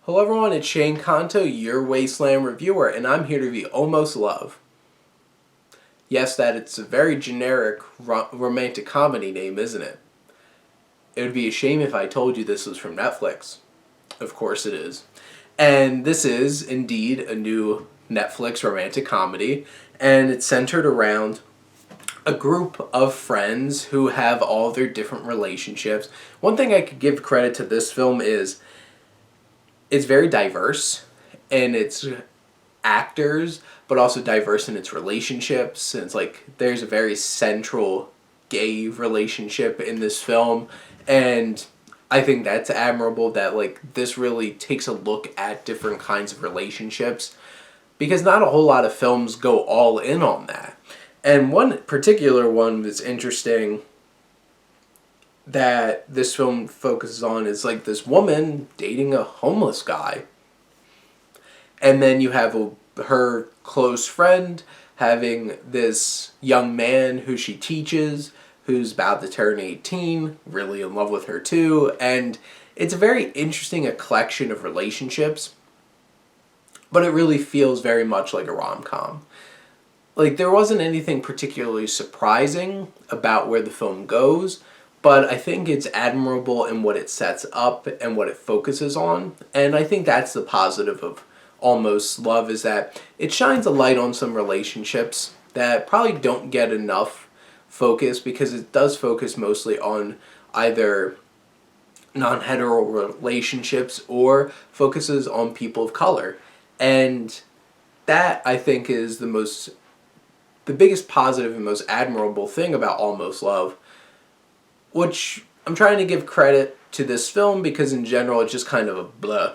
Hello everyone, it's Shane Kanto, your Wasteland Reviewer, and I'm here to review Almost Love. Yes, it's a very generic romantic comedy name, isn't it? It would be a shame if I told you this was from Netflix. Of course it is. And this is, indeed, a new Netflix romantic comedy, and it's centered around a group of friends who have all their different relationships. One thing I could give credit to this film is it's very diverse in its actors, but also diverse in its relationships. And it's like there's a very central gay relationship in this film, and I think that's admirable that this really takes a look at different kinds of relationships, because not a whole lot of films go all in on that. And one particular one that's interesting that this film focuses on is this woman dating a homeless guy. And then you have her close friend having this young man who she teaches, who's about to turn 18, really in love with her too. And it's a very interesting collection of relationships, but it really feels very much like a rom-com. There wasn't anything particularly surprising about where the film goes, but I think it's admirable in what it sets up and what it focuses on. And I think that's the positive of Almost Love, is that it shines a light on some relationships that probably don't get enough focus, because it does focus mostly on either non-hetero relationships or focuses on people of color. And that, I think, is the biggest positive and most admirable thing about Almost Love, which I'm trying to give credit to this film, because in general it's just kind of a blah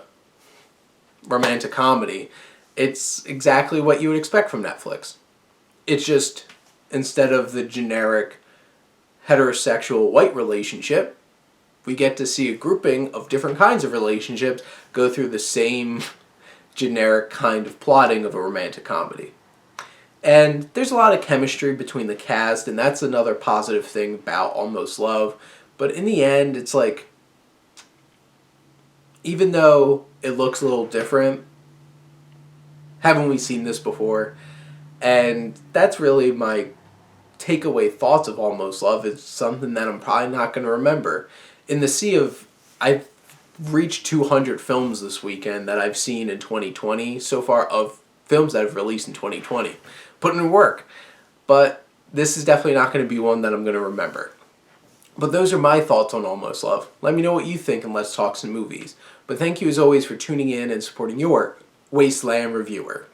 romantic comedy. It's exactly what you would expect from Netflix. It's just, instead of the generic heterosexual white relationship, we get to see a grouping of different kinds of relationships go through the same generic kind of plotting of a romantic comedy. And there's a lot of chemistry between the cast, and that's another positive thing about Almost Love. But in the end, it's even though it looks a little different, haven't we seen this before? And that's really my takeaway thoughts of Almost Love. It's something that I'm probably not going to remember. In the sea of, I've reached 200 films this weekend that I've seen in 2020 so far, of films that have released in 2020. Putting in work. But this is definitely not going to be one that I'm going to remember. But those are my thoughts on Almost Love. Let me know what you think, and let's talk some movies. But thank you as always for tuning in and supporting your Wasteland Reviewer.